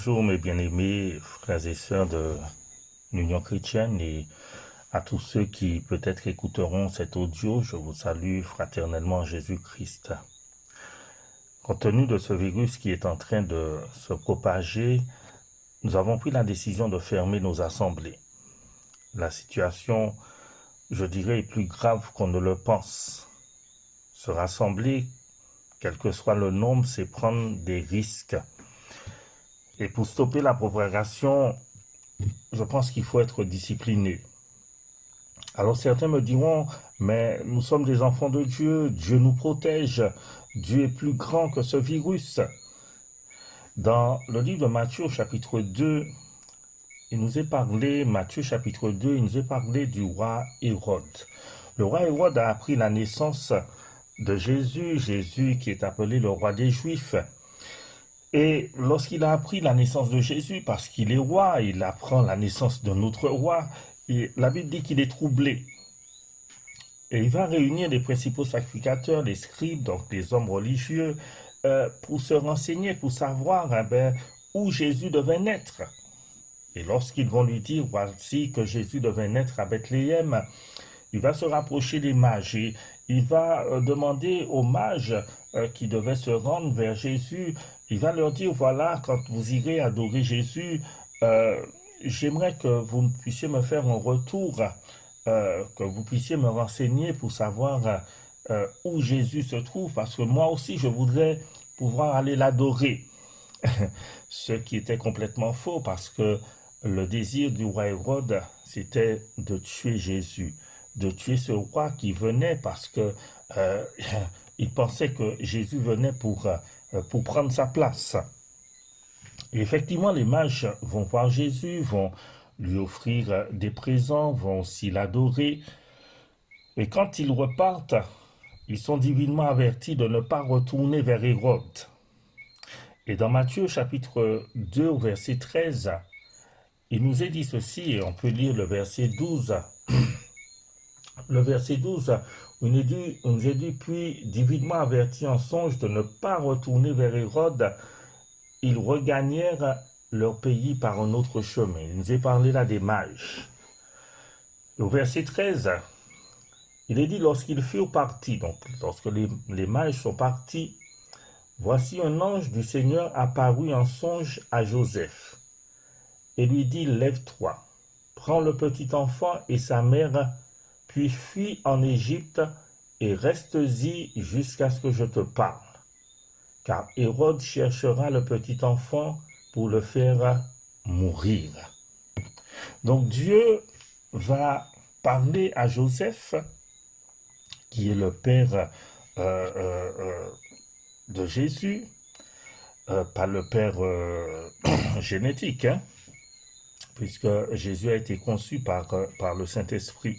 Bonjour mes bien-aimés frères et sœurs de l'Union chrétienne et à tous ceux qui peut-être écouteront cet audio, je vous salue fraternellement en Jésus-Christ. Compte tenu de ce virus qui est en train de se propager, nous avons pris la décision de fermer nos assemblées. La situation, je dirais, est plus grave qu'on ne le pense. Se rassembler, quel que soit le nombre, c'est prendre des risques. Et pour stopper la propagation, je pense qu'il faut être discipliné. Alors certains me diront, mais nous sommes des enfants de Dieu, Dieu nous protège, Dieu est plus grand que ce virus. Dans le livre de Matthieu chapitre 2, il nous est parlé, Matthieu chapitre 2, il nous est parlé du roi Hérode. Le roi Hérode a appris la naissance de Jésus, Jésus qui est appelé le roi des Juifs. Et lorsqu'il a appris la naissance de Jésus, parce qu'il est roi, il apprend la naissance d'un autre roi, et la Bible dit qu'il est troublé. Et il va réunir les principaux sacrificateurs, les scribes, donc les hommes religieux, pour se renseigner, pour savoir où Jésus devait naître. Et lorsqu'ils vont lui dire, voici que Jésus devait naître à Bethléem, il va se rapprocher des mages et il va demander aux mages qui devaient se rendre vers Jésus, il va leur dire, voilà, quand vous irez adorer Jésus, j'aimerais que vous puissiez me faire un retour, que vous puissiez me renseigner pour savoir où Jésus se trouve, parce que moi aussi, je voudrais pouvoir aller l'adorer. Ce qui était complètement faux, parce que le désir du roi Hérode, c'était de tuer Jésus, de tuer ce roi qui venait parce que il pensait que Jésus venait pour prendre sa place. Et effectivement, les mages vont voir Jésus, vont lui offrir des présents, vont aussi l'adorer. Et quand ils repartent, ils sont divinement avertis de ne pas retourner vers Hérode. Et dans Matthieu chapitre 2, verset 13, il nous est dit ceci, et on peut lire le verset 12. Le verset 12, où il nous est dit, puis divinement avertis en songe de ne pas retourner vers Hérode, ils regagnèrent leur pays par un autre chemin. Il nous est parlé là des mages. Au verset 13, il est dit, lorsqu'ils furent partis, donc lorsque les mages sont partis, voici un ange du Seigneur apparut en songe à Joseph et lui dit, lève-toi, prends le petit enfant et sa mère, puis fuis en Égypte et reste-y jusqu'à ce que je te parle. Car Hérode cherchera le petit enfant pour le faire mourir. Donc Dieu va parler à Joseph, qui est le père de Jésus, pas le père génétique, puisque Jésus a été conçu par le Saint-Esprit.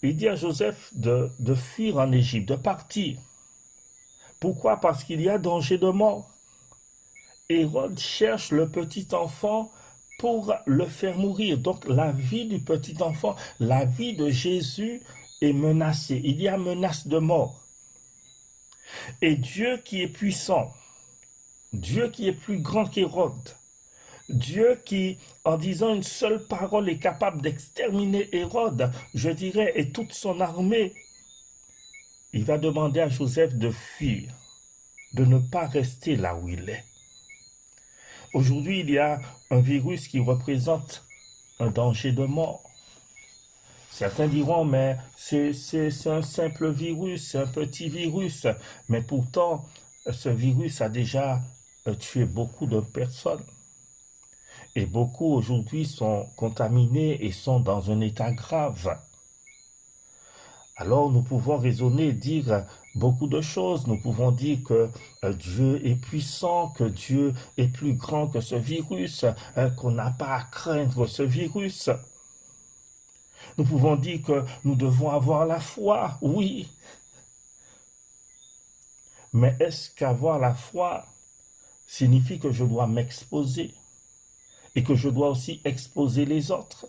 Il dit à Joseph de fuir en Égypte, de partir. Pourquoi? Parce qu'il y a danger de mort. Hérode cherche le petit enfant pour le faire mourir. Donc la vie du petit enfant, la vie de Jésus est menacée. Il y a menace de mort. Et Dieu qui est puissant, Dieu qui est plus grand qu'Hérode, Dieu qui, en disant une seule parole, est capable d'exterminer Hérode, je dirais, et toute son armée, il va demander à Joseph de fuir, de ne pas rester là où il est. Aujourd'hui, il y a un virus qui représente un danger de mort. Certains diront, mais c'est un simple virus, c'est un petit virus. Mais pourtant, ce virus a déjà tué beaucoup de personnes. Et beaucoup aujourd'hui sont contaminés et sont dans un état grave. Alors nous pouvons raisonner, dire beaucoup de choses. Nous pouvons dire que Dieu est puissant, que Dieu est plus grand que ce virus, qu'on n'a pas à craindre ce virus. Nous pouvons dire que nous devons avoir la foi, oui. Mais est-ce qu'avoir la foi signifie que je dois m'exposer et que je dois aussi exposer les autres?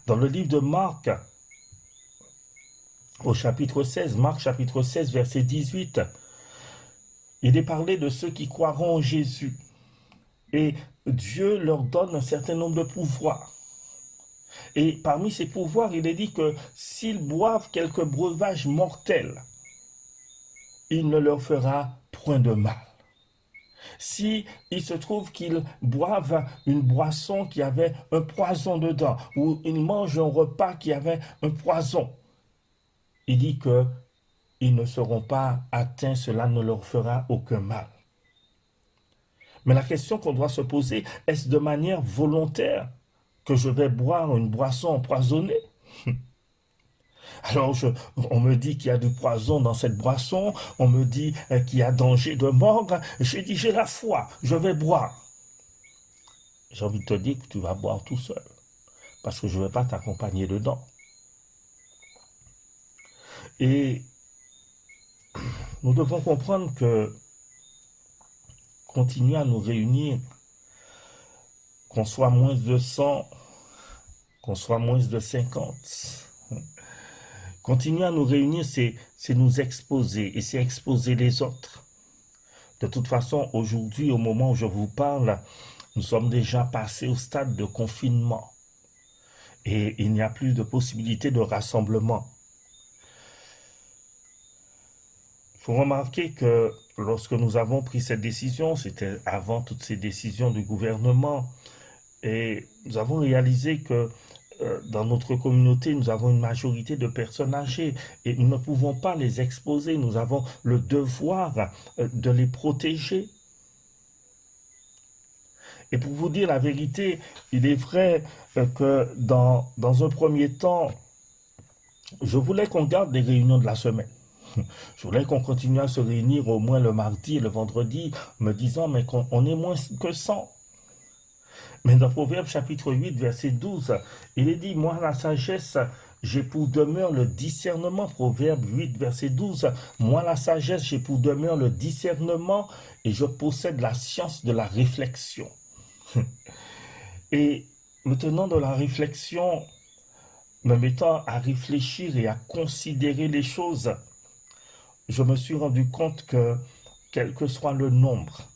Dans le livre de Marc, au chapitre 16, Marc chapitre 16, verset 18, il est parlé de ceux qui croiront en Jésus. Et Dieu leur donne un certain nombre de pouvoirs. Et parmi ces pouvoirs, il est dit que s'ils boivent quelques breuvages mortels, il ne leur fera point de mal. Si il se trouve qu'ils boivent une boisson qui avait un poison dedans, ou ils mangent un repas qui avait un poison, il dit qu'ils ne seront pas atteints, cela ne leur fera aucun mal. Mais la question qu'on doit se poser, est-ce de manière volontaire que je vais boire une boisson empoisonnée? Alors, on me dit qu'il y a du poison dans cette boisson, on me dit qu'il y a danger de mort. J'ai dit, j'ai la foi, je vais boire. J'ai envie de te dire que tu vas boire tout seul, parce que je ne vais pas t'accompagner dedans. Et nous devons comprendre que continuer à nous réunir, qu'on soit moins de 100, qu'on soit moins de 50, continuer à nous réunir, c'est nous exposer, et c'est exposer les autres. De toute façon, aujourd'hui, au moment où je vous parle, nous sommes déjà passés au stade de confinement. Et il n'y a plus de possibilité de rassemblement. Il faut remarquer que lorsque nous avons pris cette décision, c'était avant toutes ces décisions du gouvernement, et nous avons réalisé que dans notre communauté, nous avons une majorité de personnes âgées et nous ne pouvons pas les exposer. Nous avons le devoir de les protéger. Et pour vous dire la vérité, il est vrai que dans un premier temps, je voulais qu'on garde les réunions de la semaine. Je voulais qu'on continue à se réunir au moins le mardi et le vendredi, me disant mais qu'on est moins que 100. Mais dans Proverbe chapitre 8, verset 12, il est dit, moi la sagesse, j'ai pour demeure le discernement. Proverbe 8, verset 12, moi la sagesse, j'ai pour demeure le discernement et je possède la science de la réflexion. Et maintenant dans la réflexion, me mettant à réfléchir et à considérer les choses, je me suis rendu compte que, quel que soit le nombre,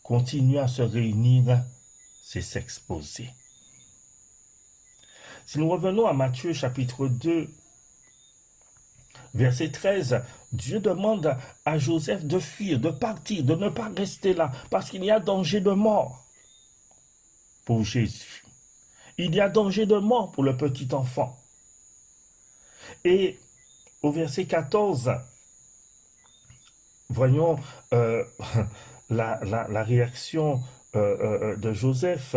continuer à se réunir, c'est s'exposer. Si nous revenons à Matthieu chapitre 2, verset 13, Dieu demande à Joseph de fuir, de partir, de ne pas rester là, parce qu'il y a danger de mort pour Jésus. Il y a danger de mort pour le petit enfant. Et au verset 14, voyons la réaction de Joseph.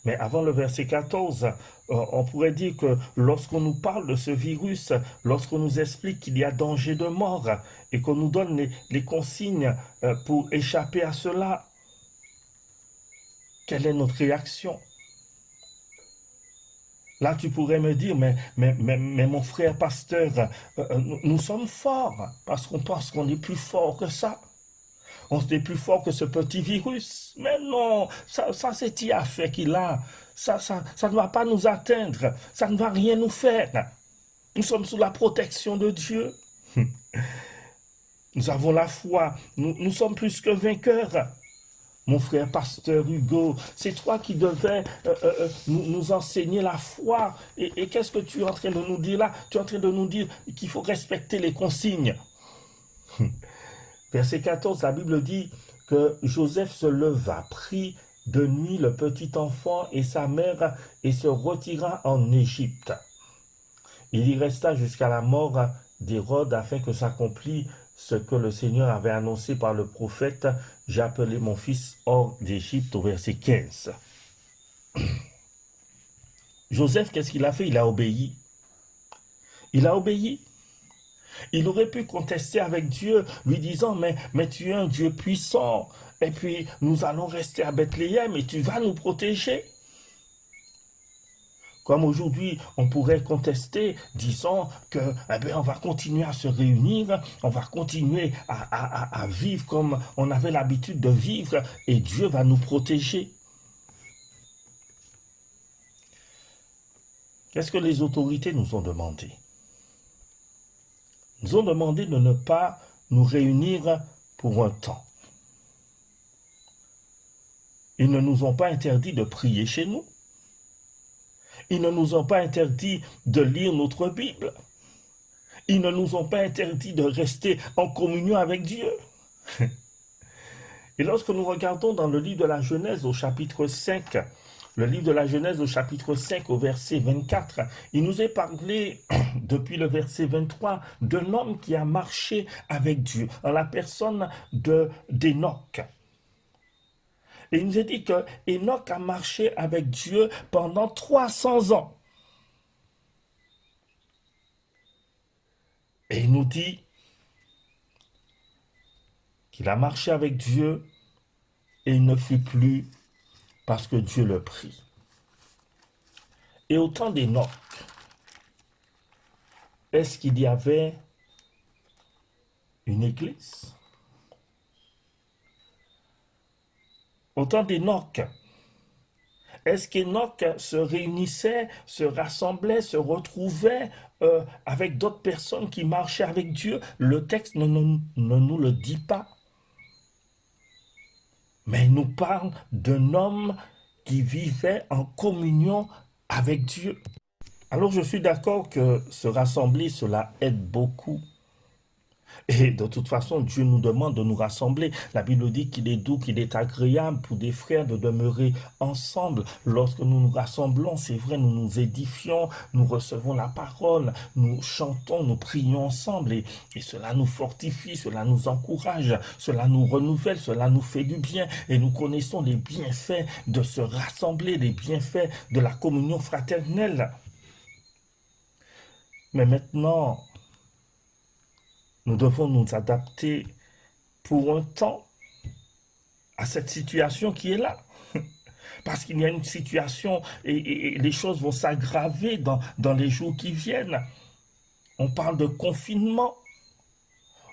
Mais avant le verset 14, on pourrait dire que lorsqu'on nous parle de ce virus, lorsqu'on nous explique qu'il y a danger de mort et qu'on nous donne les consignes pour échapper à cela, quelle est notre réaction? Là, tu pourrais me dire, mais mon frère pasteur, nous sommes forts parce qu'on pense qu'on est plus fort que ça. On est plus fort que ce petit virus. Mais non, ça c'est qui a fait qu'il a. Ça ne va pas nous atteindre. Ça ne va rien nous faire. Nous sommes sous la protection de Dieu. Nous avons la foi. Nous sommes plus que vainqueurs. Mon frère pasteur Hugo, c'est toi qui devais nous enseigner la foi. Et qu'est-ce que tu es en train de nous dire là? Tu es en train de nous dire qu'il faut respecter les consignes. Verset 14, la Bible dit que Joseph se leva, prit de nuit le petit enfant et sa mère et se retira en Égypte. Il y resta jusqu'à la mort d'Hérode afin que s'accomplisse ce que le Seigneur avait annoncé par le prophète. J'ai appelé mon fils hors d'Égypte au verset 15. Joseph, qu'est-ce qu'il a fait? Il a obéi. Il a obéi. Il aurait pu contester avec Dieu, lui disant, mais tu es un Dieu puissant, et puis nous allons rester à Bethléem et tu vas nous protéger. Comme aujourd'hui, on pourrait contester, disant que, on va continuer à se réunir, on va continuer à vivre comme on avait l'habitude de vivre, et Dieu va nous protéger. Qu'est-ce que les autorités nous ont demandé? Nous ont demandé de ne pas nous réunir pour un temps. Ils ne nous ont pas interdit de prier chez nous. Ils ne nous ont pas interdit de lire notre Bible. Ils ne nous ont pas interdit de rester en communion avec Dieu. Et lorsque nous regardons dans le livre de la Genèse au chapitre 5, le livre de la Genèse au chapitre 5 au verset 24, il nous est parlé depuis le verset 23 d'un homme qui a marché avec Dieu, en la personne d'Enoch. Et il nous est dit que Enoch a marché avec Dieu pendant 300 ans. Et il nous dit qu'il a marché avec Dieu et il ne fut plus parce que Dieu le prit. Et au temps d'Enoch, est-ce qu'il y avait une église? Au temps d'Enoch, est-ce qu'Enoch se réunissait, se rassemblait, se retrouvait avec d'autres personnes qui marchaient avec Dieu? Le texte ne nous le dit pas. Mais il nous parle d'un homme qui vivait en communion avec Dieu. Alors je suis d'accord que se rassembler, cela aide beaucoup. Et de toute façon, Dieu nous demande de nous rassembler. La Bible dit qu'il est doux, qu'il est agréable pour des frères de demeurer ensemble. Lorsque nous nous rassemblons, c'est vrai, nous nous édifions, nous recevons la parole, nous chantons, nous prions ensemble. Et cela nous fortifie, cela nous encourage, cela nous renouvelle, cela nous fait du bien. Et nous connaissons les bienfaits de se rassembler, les bienfaits de la communion fraternelle. Mais maintenant, nous devons nous adapter pour un temps à cette situation qui est là. Parce qu'il y a une situation et les choses vont s'aggraver dans les jours qui viennent. On parle de confinement.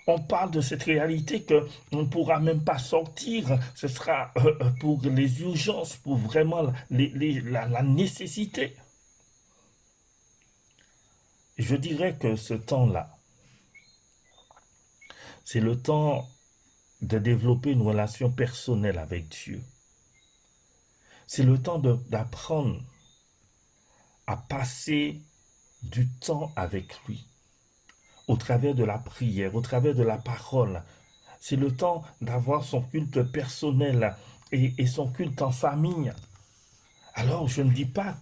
On parle de cette réalité qu'on ne pourra même pas sortir. Ce sera pour les urgences, pour vraiment la nécessité. Je dirais que ce temps-là, c'est le temps de développer une relation personnelle avec Dieu. C'est le temps d'apprendre à passer du temps avec lui, au travers de la prière, au travers de la parole. C'est le temps d'avoir son culte personnel et son culte en famille. Alors, je ne dis pas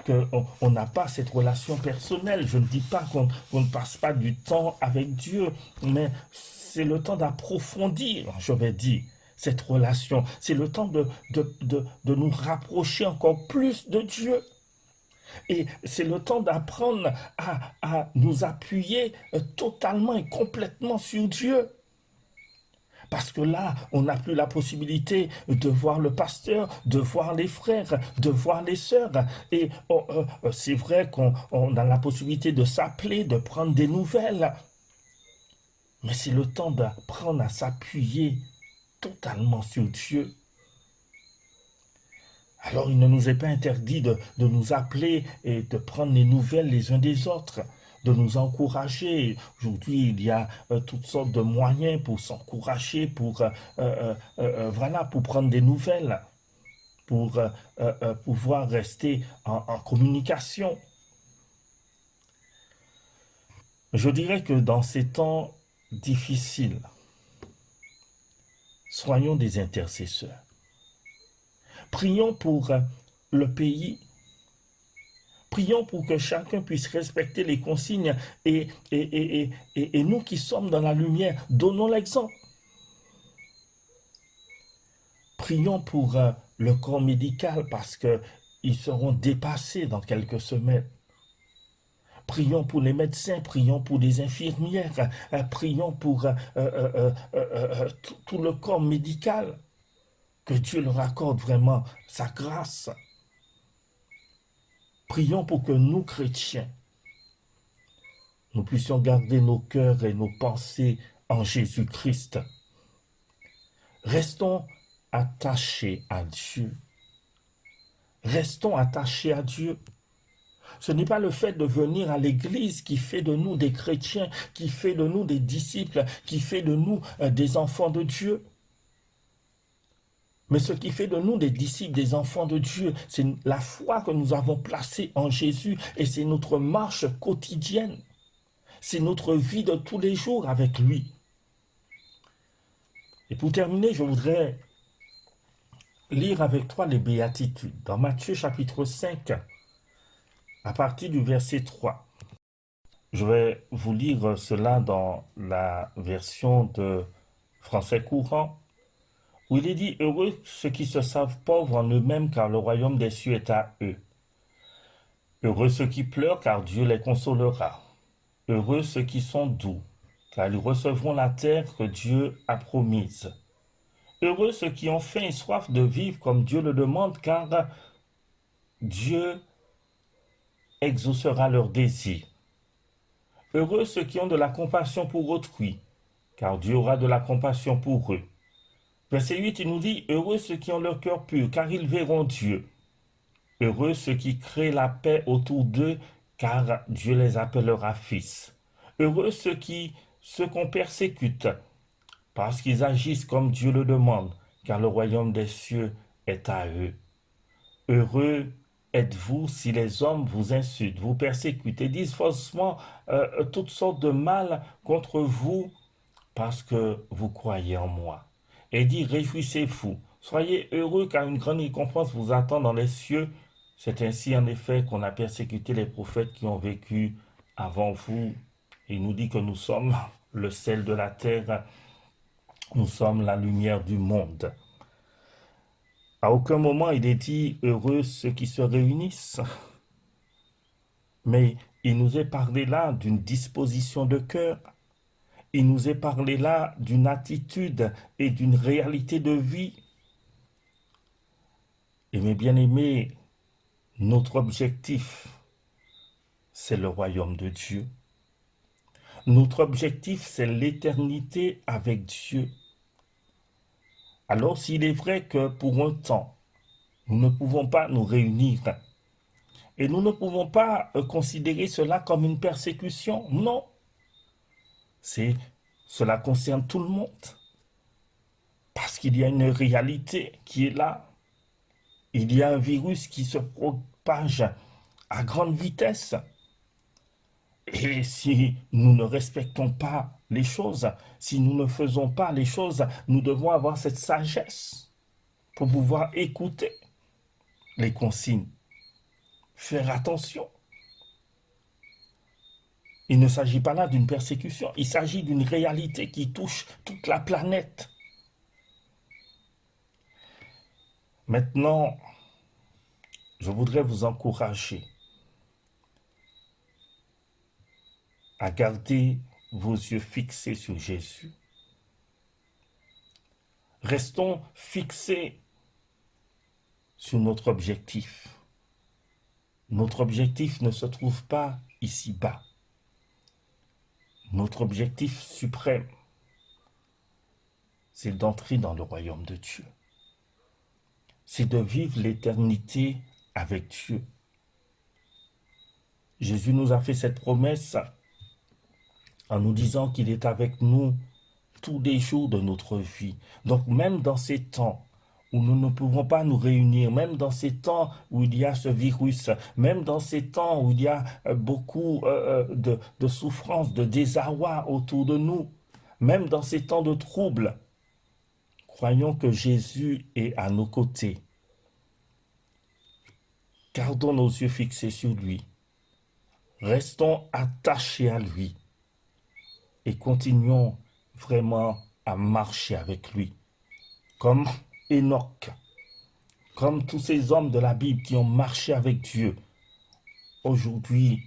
qu'on n'a pas cette relation personnelle, je ne dis pas qu'on ne passe pas du temps avec Dieu, mais c'est le temps d'approfondir, je vais dire, cette relation. C'est le temps de nous rapprocher encore plus de Dieu. Et c'est le temps d'apprendre à nous appuyer totalement et complètement sur Dieu. Parce que là, on n'a plus la possibilité de voir le pasteur, de voir les frères, de voir les sœurs. Et c'est vrai qu'on a la possibilité de s'appeler, de prendre des nouvelles. Mais c'est le temps d'apprendre à s'appuyer totalement sur Dieu. Alors il ne nous est pas interdit de nous appeler et de prendre les nouvelles les uns des autres, de nous encourager. Aujourd'hui, il y a toutes sortes de moyens pour s'encourager, pour prendre des nouvelles, pour pouvoir rester en communication. Je dirais que dans ces temps difficiles, soyons des intercesseurs. Prions pour le pays. Prions pour que chacun puisse respecter les consignes et nous qui sommes dans la lumière, donnons l'exemple. Prions pour le corps médical parce qu'ils seront dépassés dans quelques semaines. Prions pour les médecins, prions pour les infirmières, prions pour tout le corps médical. Que Dieu leur accorde vraiment sa grâce. Prions pour que nous, chrétiens, nous puissions garder nos cœurs et nos pensées en Jésus-Christ. Restons attachés à Dieu. Restons attachés à Dieu. Ce n'est pas le fait de venir à l'église qui fait de nous des chrétiens, qui fait de nous des disciples, qui fait de nous des enfants de Dieu. Mais ce qui fait de nous des disciples, des enfants de Dieu, c'est la foi que nous avons placée en Jésus et c'est notre marche quotidienne. C'est notre vie de tous les jours avec lui. Et pour terminer, je voudrais lire avec toi les béatitudes dans Matthieu chapitre 5, à partir du verset 3. Je vais vous lire cela dans la version de français courant, où il est dit « Heureux ceux qui se savent pauvres en eux-mêmes, car le royaume des cieux est à eux. Heureux ceux qui pleurent, car Dieu les consolera. Heureux ceux qui sont doux, car ils recevront la terre que Dieu a promise. Heureux ceux qui ont faim et soif de vivre comme Dieu le demande, car Dieu exaucera leurs désirs. Heureux ceux qui ont de la compassion pour autrui, car Dieu aura de la compassion pour eux. » Verset 8, il nous dit « Heureux ceux qui ont leur cœur pur, car ils verront Dieu. Heureux ceux qui créent la paix autour d'eux, car Dieu les appellera fils. Heureux ceux qu'on persécute, parce qu'ils agissent comme Dieu le demande, car le royaume des cieux est à eux. Heureux êtes-vous si les hommes vous insultent, vous persécutent et disent faussement toutes sortes de mal contre vous, parce que vous croyez en moi. Et dit, réjouissez-vous, soyez heureux, car une grande récompense vous attend dans les cieux. C'est ainsi en effet qu'on a persécuté les prophètes qui ont vécu avant vous. Il nous dit que nous sommes le sel de la terre, nous sommes la lumière du monde. À aucun moment il est dit heureux ceux qui se réunissent. Mais il nous est parlé là d'une disposition de cœur. Il nous est parlé là d'une attitude et d'une réalité de vie. Et mes bien-aimés, notre objectif, c'est le royaume de Dieu. Notre objectif, c'est l'éternité avec Dieu. Alors, s'il est vrai que pour un temps, nous ne pouvons pas nous réunir, et nous ne pouvons pas considérer cela comme une persécution, non. Cela concerne tout le monde. Parce qu'il y a une réalité qui est là. Il y a un virus qui se propage à grande vitesse. Et si nous ne respectons pas les choses, si nous ne faisons pas les choses, nous devons avoir cette sagesse pour pouvoir écouter les consignes, faire attention. Il ne s'agit pas là d'une persécution, il s'agit d'une réalité qui touche toute la planète. Maintenant, je voudrais vous encourager à garder vos yeux fixés sur Jésus. Restons fixés sur notre objectif. Notre objectif ne se trouve pas ici-bas. Notre objectif suprême, c'est d'entrer dans le royaume de Dieu. C'est de vivre l'éternité avec Dieu. Jésus nous a fait cette promesse en nous disant qu'il est avec nous tous les jours de notre vie. Donc même dans ces temps où nous ne pouvons pas nous réunir, même dans ces temps où il y a ce virus, même dans ces temps où il y a beaucoup de souffrance, de désarroi autour de nous, même dans ces temps de troubles, croyons que Jésus est à nos côtés. Gardons nos yeux fixés sur lui. Restons attachés à lui. Et continuons vraiment à marcher avec lui. Comme Enoch, comme tous ces hommes de la Bible qui ont marché avec Dieu. Aujourd'hui,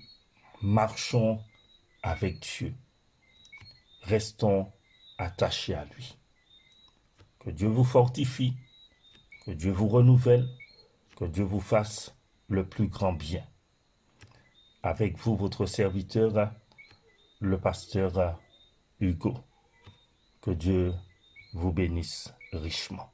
marchons avec Dieu. Restons attachés à lui. Que Dieu vous fortifie, que Dieu vous renouvelle, que Dieu vous fasse le plus grand bien. Avec vous, votre serviteur, le pasteur Hugo. Que Dieu vous bénisse richement.